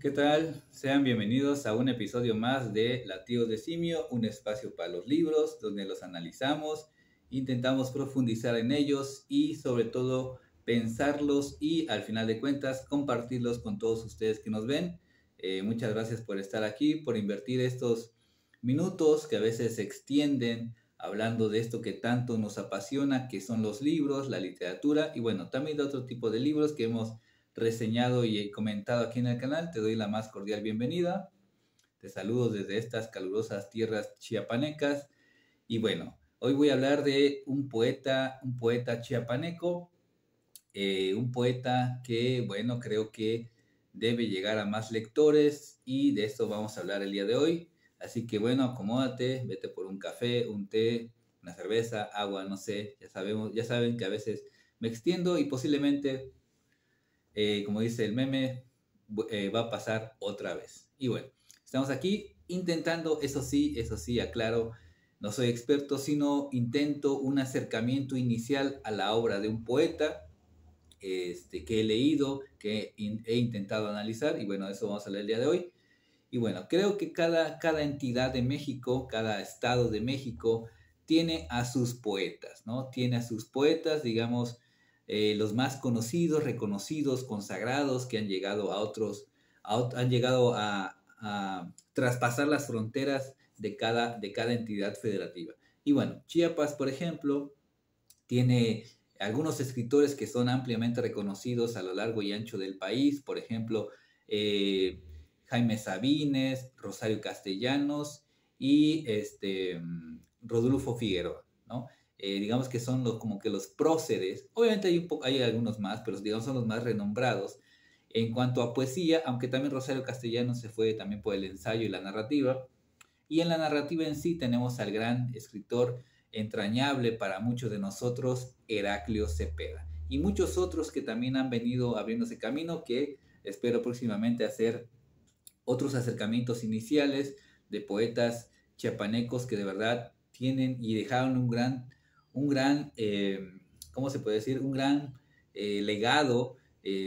¿Qué tal? Sean bienvenidos a un episodio más de Latidos de Simio, un espacio para los libros donde los analizamos, intentamos profundizar en ellos y sobre todo pensarlos y al final de cuentas compartirlos con todos ustedes que nos ven. Muchas gracias por estar aquí, por invertir estos minutos que a veces se extienden hablando de esto que tanto nos apasiona, que son los libros, la literatura y bueno, también de otro tipo de libros que hemos reseñado y comentado aquí en el canal. Te doy la más cordial bienvenida. Te saludo desde estas calurosas tierras chiapanecas. Y bueno, hoy voy a hablar de un poeta chiapaneco, un poeta que, bueno, creo que debe llegar a más lectores y de esto vamos a hablar el día de hoy. Así que bueno, acomódate, vete por un café, un té, una cerveza, agua, no sé, ya saben que a veces me extiendo y posiblemente como dice el meme, va a pasar otra vez. Y bueno, estamos aquí intentando, eso sí, aclaro, no soy experto, sino intento un acercamiento inicial a la obra de un poeta que he leído, he intentado analizar, y bueno, eso vamos a leer el día de hoy. Y bueno, creo que cada entidad de México, cada estado de México, tiene a sus poetas, ¿no? Tiene a sus poetas, digamos, los más conocidos, reconocidos, consagrados, que han llegado a otros, han llegado a traspasar las fronteras de cada entidad federativa. Y bueno, Chiapas, por ejemplo, tiene algunos escritores que son ampliamente reconocidos a lo largo y ancho del país, por ejemplo, eh, Jaime Sabines, Rosario Castellanos y Rodolfo Figueroa, ¿no? Digamos que son como que los próceres, obviamente hay algunos más, pero digamos son los más renombrados. En cuanto a poesía, aunque también Rosario Castellanos se fue también por el ensayo y la narrativa, y en la narrativa en sí tenemos al gran escritor entrañable para muchos de nosotros, Heraclio Cepeda. Y muchos otros que también han venido abriéndose camino, que espero próximamente hacer otros acercamientos iniciales de poetas chiapanecos que de verdad tienen y dejaron un gran, ¿cómo se puede decir? Un gran legado,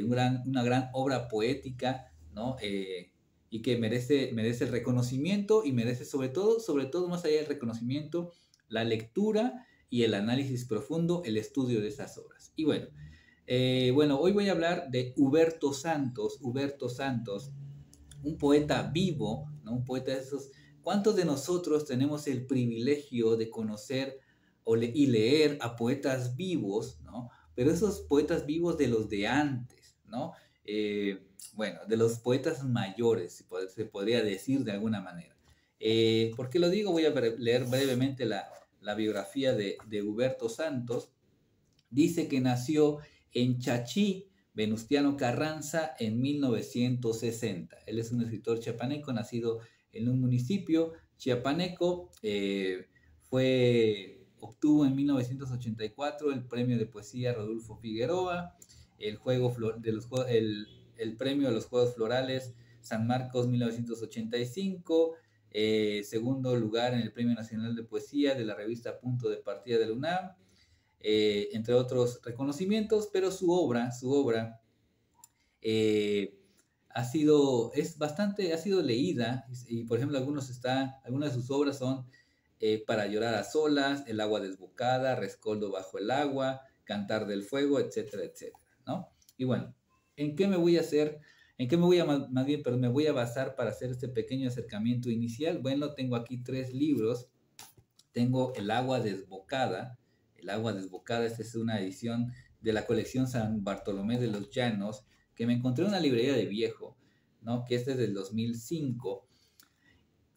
una gran obra poética, ¿no? Y que merece el reconocimiento y merece sobre todo más allá del reconocimiento, la lectura y el análisis profundo, el estudio de esas obras. Y bueno, hoy voy a hablar de Huberto Santos, un poeta vivo, ¿no? Un poeta de esos. ¿Cuántos de nosotros tenemos el privilegio de conocer y leer a poetas vivos, ¿no? Pero esos poetas vivos de los de antes, ¿no? Bueno, de los poetas mayores, se podría decir de alguna manera. ¿Por qué lo digo? Voy a leer brevemente la biografía de Huberto Santos. Dice que nació en Chachí, Venustiano Carranza, en 1960. Él es un escritor chiapaneco, nacido en un municipio chiapaneco. Obtuvo en 1984 el premio de poesía Rodolfo Figueroa, el premio de los Juegos Florales San Marcos 1985, segundo lugar en el Premio Nacional de Poesía de la revista Punto de Partida de la UNAM, entre otros reconocimientos, pero su obra eh, ha sido leída y por ejemplo algunas de sus obras son Para llorar a solas, El agua desbocada, Rescoldo bajo el agua, Cantar del fuego, etcétera, etcétera, ¿no? Y bueno, ¿en qué me voy a hacer? ¿En qué me voy a, más bien, pero me voy a basar para hacer este pequeño acercamiento inicial? Bueno, tengo aquí tres libros. Tengo El agua desbocada, esta es una edición de la colección San Bartolomé de los Llanos, que me encontré en una librería de viejo, ¿no? Que este es del 2005.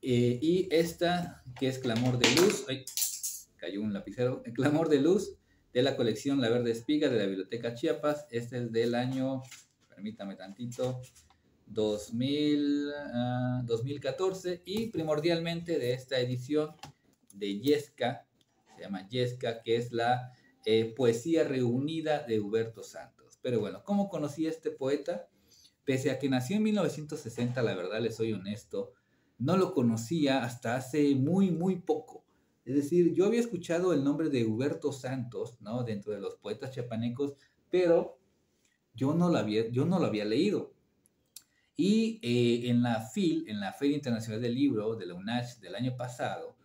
Y esta, que es Clamor de Luz, ¡ay! Cayó un lapicero, el Clamor de Luz, de la colección La Verde Espiga de la Biblioteca Chiapas. Este es del año, permítame tantito, 2014, y primordialmente de esta edición de Yesca, se llama Yesca, que es la poesía reunida de Huberto Santos. Pero bueno, ¿cómo conocí a este poeta? Pese a que nació en 1960, la verdad les soy honesto, no lo conocía hasta hace muy poco. Es decir, yo había escuchado el nombre de Huberto Santos, ¿no? Dentro de los poetas chiapanecos, pero yo no lo había leído. Y en la FIL, en la Feria Internacional del Libro de la UNACH del año pasado,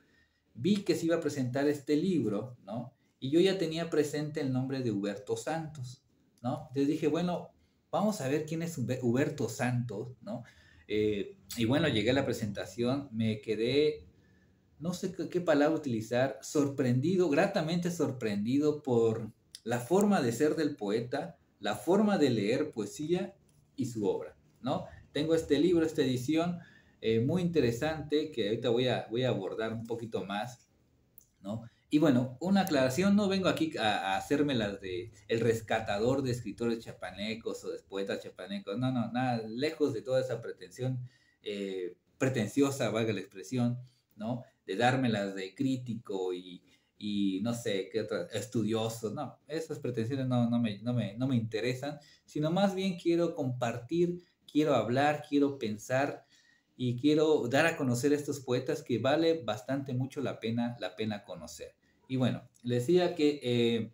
vi que se iba a presentar este libro, ¿no? Y yo ya tenía presente el nombre de Huberto Santos, ¿no? Entonces dije, bueno, vamos a ver quién es Huberto Santos, ¿no? Y bueno, llegué a la presentación, me quedé, no sé qué palabra utilizar, sorprendido, gratamente sorprendido por la forma de ser del poeta, la forma de leer poesía y su obra, ¿no? Tengo este libro, esta edición muy interesante que ahorita voy a abordar un poquito más, ¿no? Y bueno, una aclaración, no vengo aquí a hacerme las de el rescatador de escritores chapanecos o de poetas chapanecos, no, no, nada, lejos de toda esa pretensión pretenciosa, valga la expresión, ¿no? De dármelas de crítico y no sé, qué otra, estudioso, no, esas pretensiones no me interesan, sino más bien quiero compartir, quiero hablar, quiero pensar y quiero dar a conocer a estos poetas que vale bastante mucho la pena conocer. Y bueno, les decía que,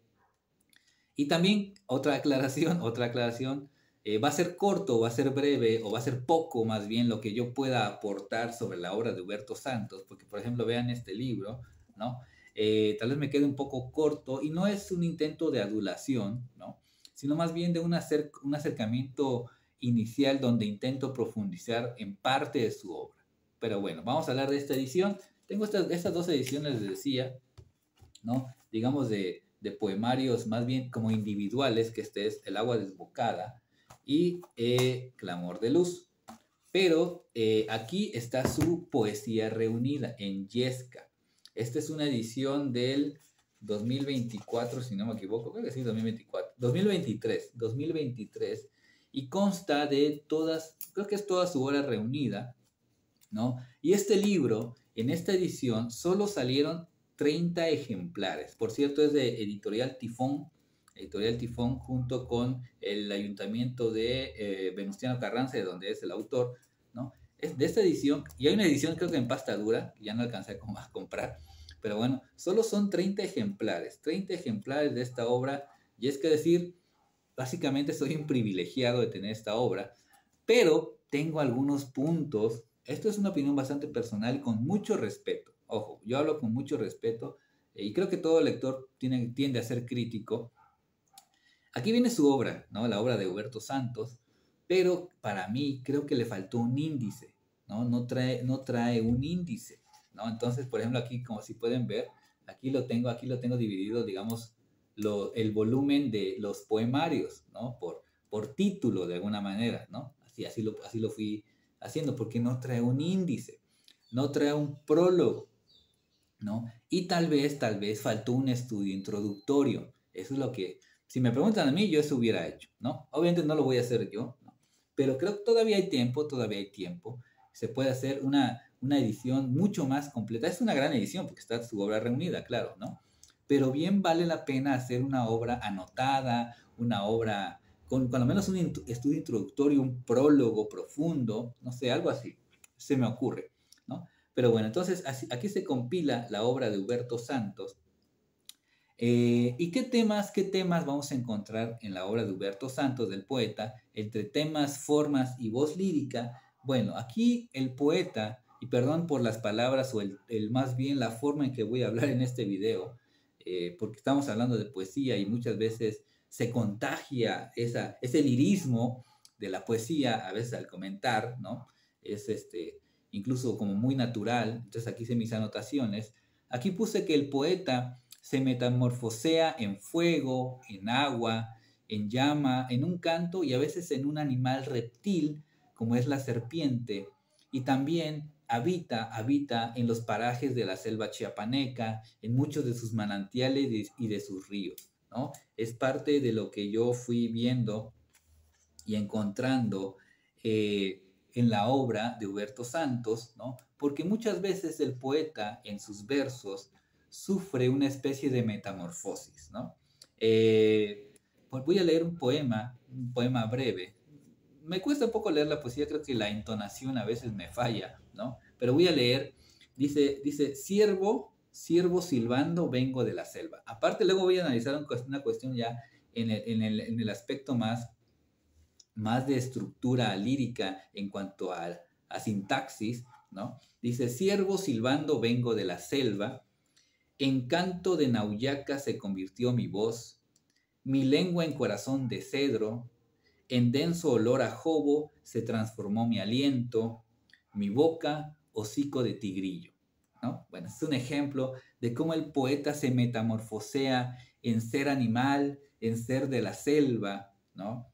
y también otra aclaración, va a ser corto, va a ser breve o va a ser poco más bien lo que yo pueda aportar sobre la obra de Huberto Santos, porque por ejemplo vean este libro, ¿no? Tal vez me quede un poco corto y no es un intento de adulación, ¿no? Sino más bien de un acercamiento inicial donde intento profundizar en parte de su obra. Pero bueno, vamos a hablar de esta edición. Tengo estas dos ediciones, les decía, ¿no? Digamos de poemarios más bien como individuales, que este es El agua desbocada y Clamor de luz. Pero aquí está su poesía reunida en Yesca. Esta es una edición del 2024, si no me equivoco, creo que sí, 2024, 2023, y consta de todas, creo que es toda su obra reunida, ¿no? Y este libro, en esta edición, solo salieron 30 ejemplares. Por cierto, es de Editorial Tifón junto con el Ayuntamiento de Venustiano Carranza, de donde es el autor, ¿no? Es de esta edición, y hay una edición creo que en pasta dura, que ya no alcancé a comprar, pero bueno, solo son 30 ejemplares de esta obra, y es que decir, básicamente soy un privilegiado de tener esta obra, pero tengo algunos puntos. Esto es una opinión bastante personal y con mucho respeto. Ojo, yo hablo con mucho respeto y creo que todo lector tiende a ser crítico. Aquí viene su obra, ¿no? La obra de Huberto Santos, pero para mí creo que le faltó un índice, ¿no? No trae un índice, ¿no? Entonces, por ejemplo, aquí, como si pueden ver, aquí lo tengo dividido, digamos, el volumen de los poemarios, ¿no? Por título, de alguna manera, ¿no? Así lo fui haciendo, porque no trae un índice, no trae un prólogo, ¿no? Y tal vez faltó un estudio introductorio. Eso es lo que, si me preguntan a mí, yo eso hubiera hecho, ¿no? Obviamente no lo voy a hacer yo, ¿no? Pero creo que todavía hay tiempo, todavía hay tiempo. Se puede hacer una edición mucho más completa. Es una gran edición porque está su obra reunida, claro, ¿no? Pero bien vale la pena hacer una obra anotada, una obra con lo menos un estudio introductorio, un prólogo profundo, no sé, algo así, se me ocurre, ¿no? Pero bueno, entonces aquí se compila la obra de Huberto Santos. ¿Y qué temas vamos a encontrar en la obra de Huberto Santos, del poeta, entre temas, formas y voz lírica? Bueno, aquí el poeta, y perdón por las palabras o más bien la forma en que voy a hablar en este video, porque estamos hablando de poesía y muchas veces se contagia ese lirismo de la poesía, a veces al comentar, ¿no? Es incluso como muy natural. Entonces aquí hice mis anotaciones. Aquí puse que el poeta se metamorfosea en fuego, en agua, en llama, en un canto y a veces en un animal reptil como es la serpiente, y también habita en los parajes de la selva chiapaneca, en muchos de sus manantiales y de sus ríos, ¿no? Es parte de lo que yo fui viendo y encontrando en la obra de Huberto Santos, ¿no? Porque muchas veces el poeta en sus versos sufre una especie de metamorfosis, ¿no? Pues voy a leer un poema breve. Me cuesta un poco leer la poesía, creo que la entonación a veces me falla, ¿no? Pero voy a leer, dice, siervo silbando vengo de la selva. Aparte luego voy a analizar una cuestión ya en el aspecto más de estructura lírica en cuanto a sintaxis, ¿no? Dice, ciervo silbando vengo de la selva, en canto de nauyaca se convirtió mi voz, mi lengua en corazón de cedro, en denso olor a jobo se transformó mi aliento, mi boca hocico de tigrillo, ¿no? Bueno, es un ejemplo de cómo el poeta se metamorfosea en ser animal, en ser de la selva, ¿no?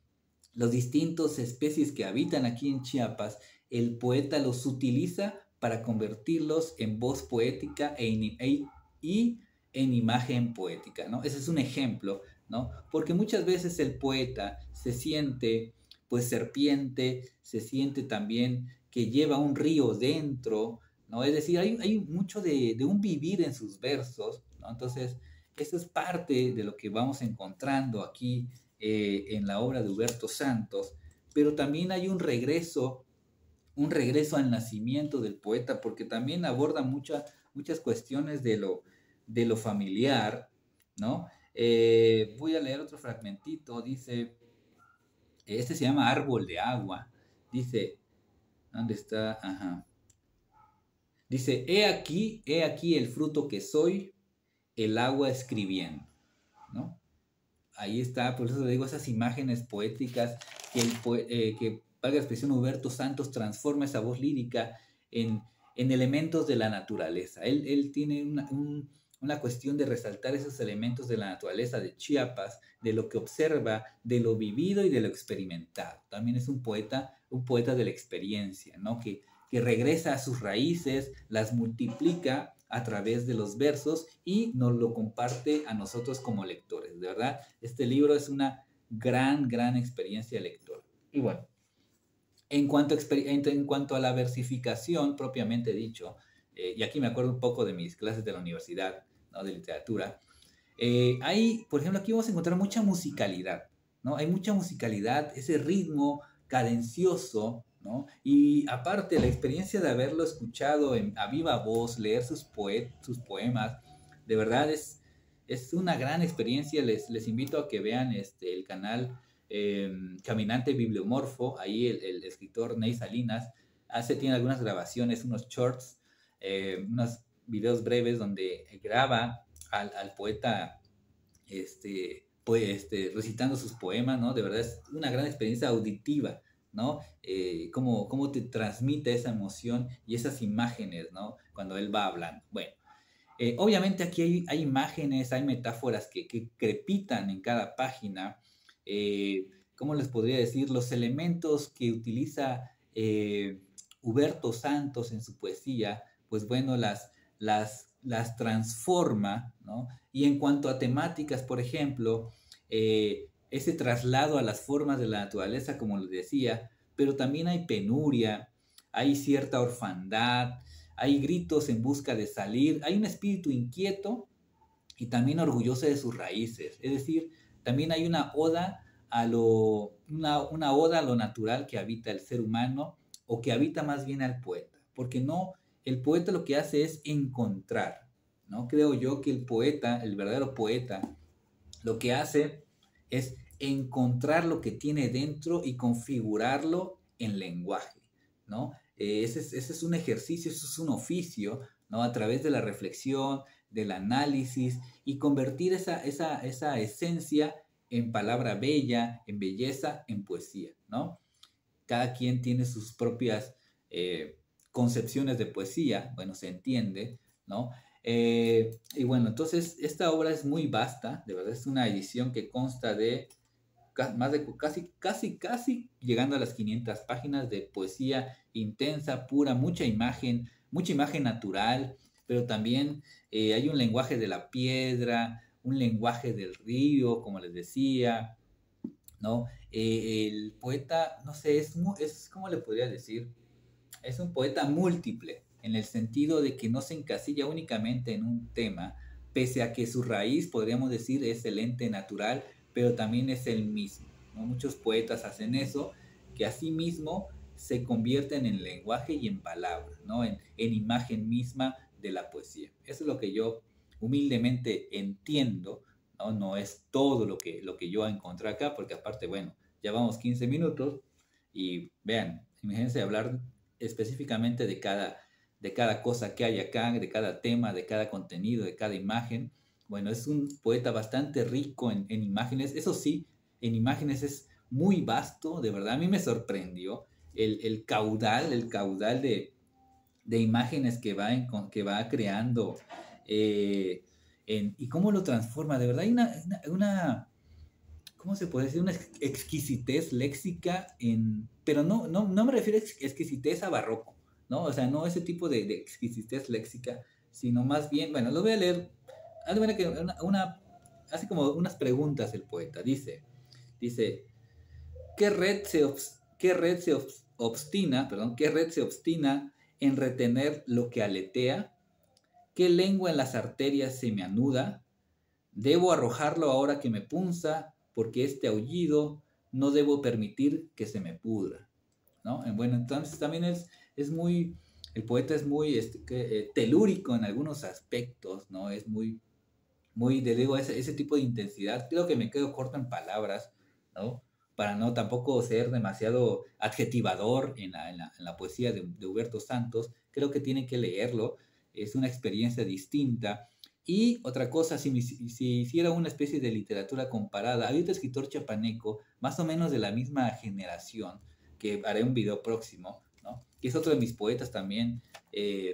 Los distintos especies que habitan aquí en Chiapas, el poeta los utiliza para convertirlos en voz poética y en imagen poética, ¿no? Ese es un ejemplo, ¿no? Porque muchas veces el poeta se siente, pues, serpiente, se siente también que lleva un río dentro, ¿no? Es decir, hay mucho de un vivir en sus versos, ¿no? Entonces, eso es parte de lo que vamos encontrando aquí en la obra de Huberto Santos, pero también hay un regreso al nacimiento del poeta, porque también aborda muchas cuestiones de lo familiar, ¿no? Voy a leer otro fragmentito, dice, este se llama Árbol de Agua, dice, ¿dónde está? Ajá. Dice, he aquí el fruto que soy, el agua escribiendo, ¿no? Ahí está, por eso le digo, esas imágenes poéticas que valga la expresión, Huberto Santos transforma esa voz lírica en elementos de la naturaleza. Él tiene una cuestión de resaltar esos elementos de la naturaleza de Chiapas, de lo que observa, de lo vivido y de lo experimentado. También es un poeta de la experiencia, ¿no? Que regresa a sus raíces, las multiplica a través de los versos y nos lo comparte a nosotros como lectores. De verdad, este libro es una gran experiencia de lector. Y bueno, en cuanto a la versificación propiamente dicho, y aquí me acuerdo un poco de mis clases de la universidad, ¿no? De literatura, por ejemplo, aquí vamos a encontrar mucha musicalidad, ¿no? Hay mucha musicalidad, ese ritmo cadencioso, ¿no? Y aparte, la experiencia de haberlo escuchado a viva voz, leer sus poemas, de verdad es una gran experiencia. Les invito a que vean el canal Caminante Bibliomorfo. Ahí el escritor Ney Salinas tiene algunas grabaciones, unos shorts, unos videos breves donde graba al poeta recitando sus poemas, ¿no? De verdad es una gran experiencia auditiva, ¿no? Cómo te transmite esa emoción y esas imágenes, ¿no? Cuando él va hablando. Bueno, obviamente aquí hay imágenes, hay metáforas que crepitan en cada página. ¿Cómo les podría decir? Los elementos que utiliza Huberto Santos en su poesía, pues bueno, las transforma, ¿no? Y en cuanto a temáticas, por ejemplo, ese traslado a las formas de la naturaleza, como les decía, pero también hay penuria, hay cierta orfandad, hay gritos en busca de salir, hay un espíritu inquieto y también orgulloso de sus raíces. Es decir, también hay una oda una oda a lo natural que habita el ser humano o que habita más bien al poeta. Porque no, el poeta lo que hace es encontrar, ¿no? Creo yo que el poeta, el verdadero poeta, lo que hace es encontrar lo que tiene dentro y configurarlo en lenguaje, ¿no? Ese es un ejercicio, ese es un oficio, ¿no? A través de la reflexión, del análisis y convertir esa esencia en palabra bella, en belleza, en poesía, ¿no? Cada quien tiene sus propias concepciones de poesía, bueno, se entiende, ¿no? Y bueno, entonces esta obra es muy vasta, de verdad es una edición que consta de más de casi llegando a las 500 páginas de poesía intensa, pura, mucha imagen natural, pero también hay un lenguaje de la piedra, un lenguaje del río, como les decía, ¿no? El poeta, no sé, ¿cómo le podría decir? Es un poeta múltiple, en el sentido de que no se encasilla únicamente en un tema, pese a que su raíz, podríamos decir, es el ente natural, pero también es el mismo, ¿no? Muchos poetas hacen eso, que asimismo se convierten en lenguaje y en palabra, ¿no? En imagen misma de la poesía. Eso es lo que yo humildemente entiendo, ¿no? No es todo lo que yo encontré acá, porque aparte, bueno, ya vamos 15 minutos y vean, imagínense hablar específicamente de cada cosa que hay acá, de cada tema, de cada contenido, de cada imagen. Bueno, es un poeta bastante rico en imágenes. Eso sí, en imágenes es muy vasto, de verdad. A mí me sorprendió el caudal de imágenes que va creando y cómo lo transforma. De verdad, hay ¿cómo se puede decir? Una exquisitez léxica, pero no me refiero a exquisitez a barroco, ¿no? O sea, no ese tipo de exquisitez léxica, sino más bien, bueno, lo voy a leer. Haz de manera que hace como unas preguntas el poeta. Dice, ¿qué red se obstina en retener lo que aletea? ¿Qué lengua en las arterias se me anuda? Debo arrojarlo ahora que me punza, porque este aullido no debo permitir que se me pudra, ¿no? Bueno, entonces también es muy, el poeta es muy telúrico en algunos aspectos, ¿no? Es le digo, ese tipo de intensidad. Creo que me quedo corto en palabras, ¿no? Para no tampoco ser demasiado adjetivador en la poesía de Huberto Santos. Creo que tienen que leerlo, es una experiencia distinta. Y otra cosa, si hiciera una especie de literatura comparada, hay otro escritor chapaneco, más o menos de la misma generación, que haré un video próximo, ¿no? Que es otro de mis poetas también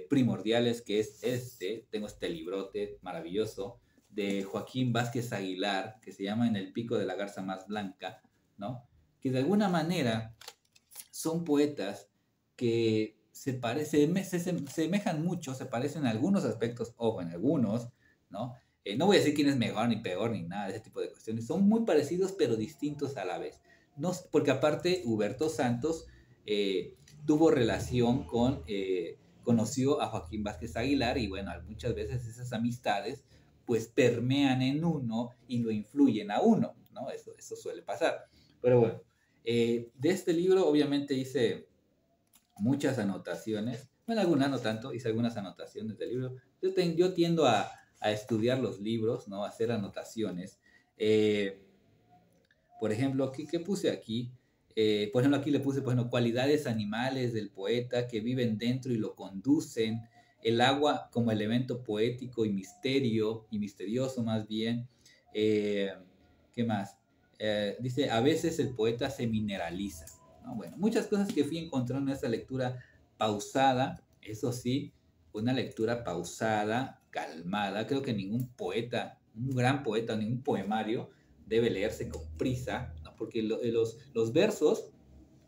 primordiales, que es tengo este librote maravilloso, de Joaquín Vázquez Aguilar, que se llama En el pico de la garza más blanca, ¿no? Que de alguna manera son poetas que se semejan mucho, se parecen en algunos aspectos, ojo, en algunos, ¿no? No voy a decir quién es mejor ni peor ni nada de ese tipo de cuestiones, son muy parecidos pero distintos a la vez. No, porque aparte Huberto Santos tuvo relación conoció a Joaquín Vázquez Aguilar y bueno, muchas veces esas amistades pues permean en uno y lo influyen a uno, ¿no? Eso suele pasar. Pero bueno, de este libro obviamente hice muchas anotaciones, bueno, algunas no tanto, hice algunas anotaciones del libro. Yo tiendo a estudiar los libros, ¿no? A hacer anotaciones. Eh, por ejemplo, ¿qué puse aquí? Por ejemplo, aquí le puse, por ejemplo, cualidades animales del poeta que viven dentro y lo conducen, el agua como elemento poético y misterioso más bien. Eh, ¿Qué más? Dice, a veces el poeta se mineraliza, ¿no? Bueno, muchas cosas que fui encontrando en esta lectura pausada, eso sí, una lectura pausada, calmada. Creo que ningún poeta, un gran poeta, ningún poemario debe leerse con prisa, ¿no? Porque los versos,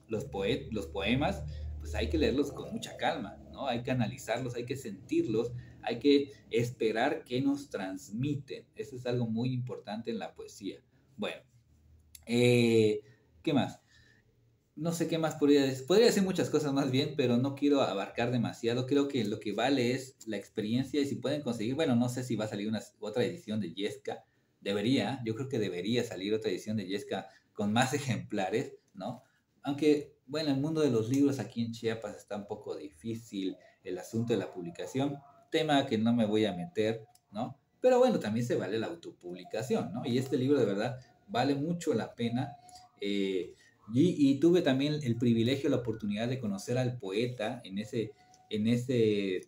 los poemas, pues hay que leerlos con mucha calma, ¿no? Hay que analizarlos, hay que sentirlos, hay que esperar qué nos transmiten. Eso es algo muy importante en la poesía. Bueno, ¿qué más? No sé qué más podría decir. Podría decir muchas cosas más bien, pero no quiero abarcar demasiado. Creo que lo que vale es la experiencia y si pueden conseguir, bueno, no sé si va a salir otra edición de Yesca. Debería, yo creo que debería salir otra edición de Yesca con más ejemplares, ¿no? Aunque, bueno, el mundo de los libros aquí en Chiapas está un poco difícil, el asunto de la publicación, tema que no me voy a meter, ¿no? Pero bueno, también se vale la autopublicación, ¿no? Y este libro de verdad vale mucho la pena. Y tuve también el privilegio, la oportunidad de conocer al poeta en ese, en ese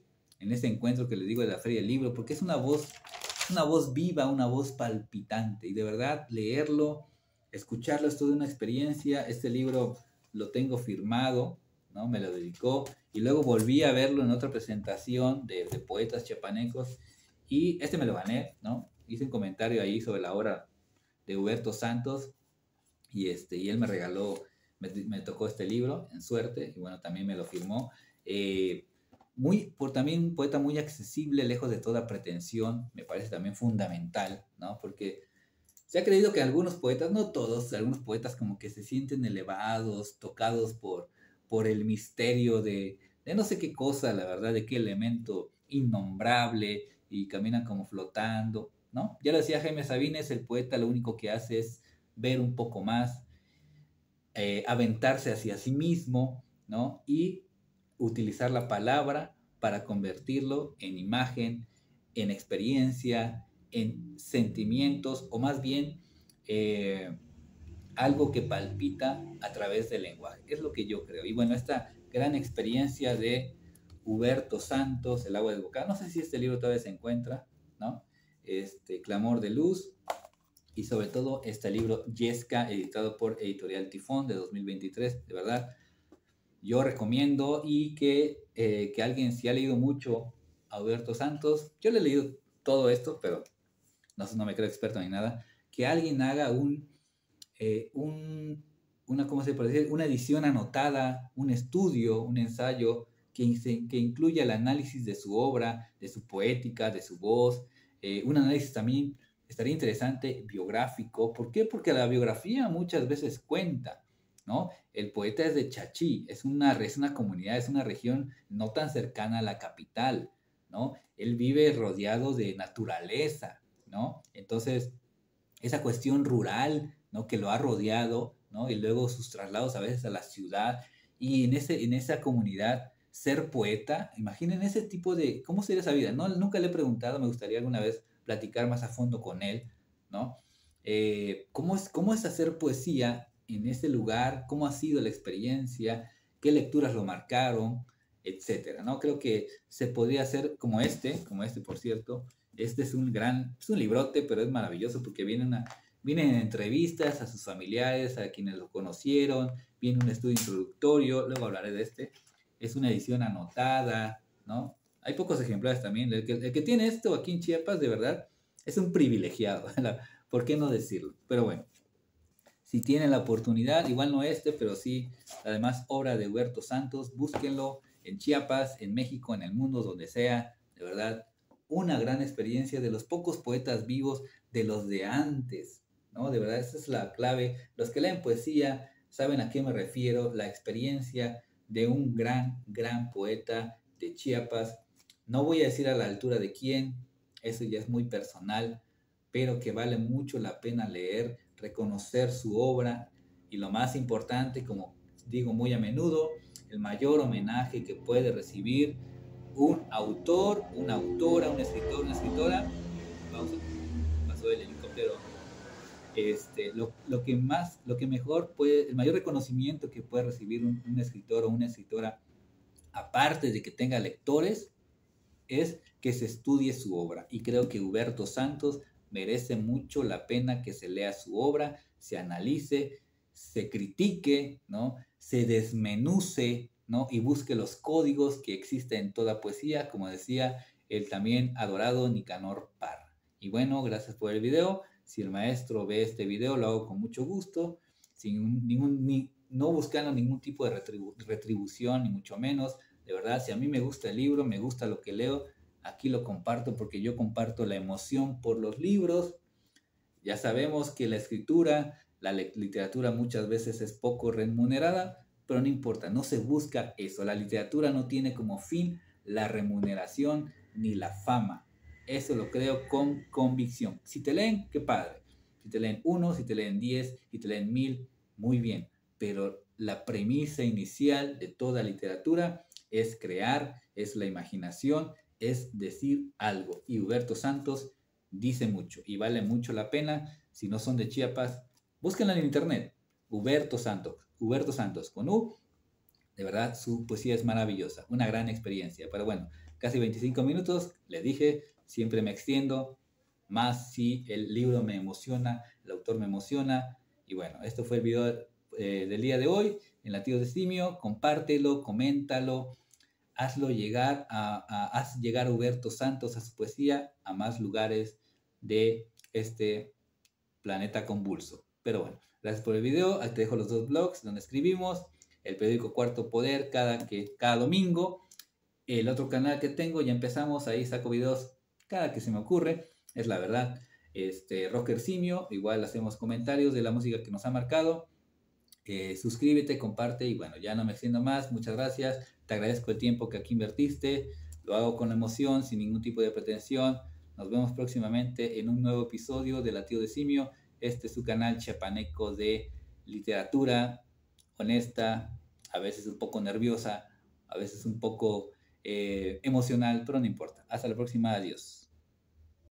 encuentro que les digo de la Feria del Libro, porque es una voz viva, una voz palpitante. Y de verdad, leerlo, escucharlo es toda una experiencia. Este libro lo tengo firmado, ¿no? Me lo dedicó. Y luego volví a verlo en otra presentación de poetas chiapanecos. Y este me lo gané, ¿no? Hice un comentario ahí sobre la obra de Huberto Santos y él me regaló, me tocó este libro en suerte y bueno, también me lo firmó. También un poeta muy accesible, lejos de toda pretensión, me parece también fundamental, ¿no? Porque se ha creído que algunos poetas, no todos, algunos poetas como que se sienten elevados, tocados por el misterio de no sé qué cosa, la verdad, de qué elemento innombrable y caminan como flotando, ¿no? Ya lo decía Jaime Sabines, el poeta lo único que hace es ver un poco más, aventarse hacia sí mismo, ¿no? Y utilizar la palabra para convertirlo en imagen, en experiencia, en sentimientos, o más bien algo que palpita a través del lenguaje. Es lo que yo creo. Y bueno, esta gran experiencia de Huberto Santos, El agua desbocada, no sé si este libro todavía se encuentra, ¿no? Clamor de Luz, y sobre todo este libro Yesca, editado por Editorial Tifón de 2023, de verdad, yo recomiendo y que alguien, si ha leído mucho a Huberto Santos, yo le he leído todo esto, pero no me creo experto ni nada, que alguien haga ¿cómo se puede decir? Una edición anotada, un estudio, un ensayo que incluya el análisis de su obra, de su poética, de su voz, un análisis también estaría interesante biográfico. ¿Por qué? Porque la biografía muchas veces cuenta, ¿no? El poeta es de Chachí, es una comunidad, es una región no tan cercana a la capital, ¿no? Él vive rodeado de naturaleza, ¿no? Entonces, esa cuestión rural, ¿no? Que lo ha rodeado, ¿no? Y luego sus traslados a veces a la ciudad y en esa comunidad ser poeta, imaginen ese tipo de, ¿cómo sería esa vida? No, nunca le he preguntado, me gustaría alguna vez platicar más a fondo con él, ¿no? ¿Cómo es hacer poesía en ese lugar? ¿Cómo ha sido la experiencia? ¿Qué lecturas lo marcaron? Etcétera, ¿no? Creo que se podría hacer como este, por cierto. Este es es un librote, pero es maravilloso porque vienen entrevistas a sus familiares, a quienes lo conocieron, viene un estudio introductorio, luego hablaré de este. Es una edición anotada, ¿no? Hay pocos ejemplares también. El que tiene esto aquí en Chiapas, de verdad, es un privilegiado. ¿Por qué no decirlo? Pero bueno, si tienen la oportunidad, igual no este, pero sí, además, obra de Huberto Santos, búsquenlo en Chiapas, en México, en el mundo, donde sea, de verdad, una gran experiencia de los pocos poetas vivos, de los de antes, ¿no? De verdad, esa es la clave. Los que leen poesía saben a qué me refiero, la experiencia de un gran poeta de Chiapas. No voy a decir a la altura de quién, eso ya es muy personal, pero que vale mucho la pena leer, reconocer su obra y lo más importante, como digo muy a menudo, el mayor homenaje que puede recibir un autor, una autora, un escritor, una escritora. Pausa, pasó el helicóptero. Lo que mejor puede, el mayor reconocimiento que puede recibir un escritor o una escritora, aparte de que tenga lectores, es que se estudie su obra. Y creo que Huberto Santos merece mucho la pena que se lea su obra, se analice, se critique, ¿no? Se desmenuce, ¿no? Y busque los códigos que existen en toda poesía, como decía el también adorado Nicanor Parra. Y bueno, gracias por el video. Si el maestro ve este video, lo hago con mucho gusto, no buscando ningún tipo de retribución, ni mucho menos. De verdad, si a mí me gusta el libro, me gusta lo que leo, aquí lo comparto porque yo comparto la emoción por los libros. Ya sabemos que la escritura, la literatura muchas veces es poco remunerada, pero no importa, no se busca eso. La literatura no tiene como fin la remuneración ni la fama. Eso lo creo con convicción. Si te leen, qué padre. Si te leen 1, si te leen 10, si te leen 1000, muy bien. Pero la premisa inicial de toda literatura es crear, es la imaginación, es decir algo. Y Huberto Santos dice mucho y vale mucho la pena. Si no son de Chiapas, búsquenla en internet. Huberto Santos con U. De verdad, su poesía es maravillosa, una gran experiencia. Pero bueno, casi 25 minutos, les dije, siempre me extiendo, más si el libro me emociona, el autor me emociona. Y bueno, esto fue el video del día de hoy en Latidos de Simio. Compártelo, coméntalo, haz llegar a Huberto Santos, a su poesía, a más lugares de este planeta convulso. Pero bueno, gracias por el video. Aquí te dejo los dos blogs donde escribimos. El periódico Cuarto Poder cada domingo. El otro canal que tengo, ya empezamos, ahí saco videos cada que se me ocurre, es la verdad. Rocker Simio, igual hacemos comentarios de la música que nos ha marcado. Suscríbete, comparte y bueno, ya no me extiendo más. Muchas gracias. Te agradezco el tiempo que aquí invertiste. Lo hago con emoción, sin ningún tipo de pretensión. Nos vemos próximamente en un nuevo episodio de Latido de Simio. Este es su canal chiapaneco de literatura honesta, a veces un poco nerviosa, a veces un poco emocional, pero no importa. Hasta la próxima. Adiós.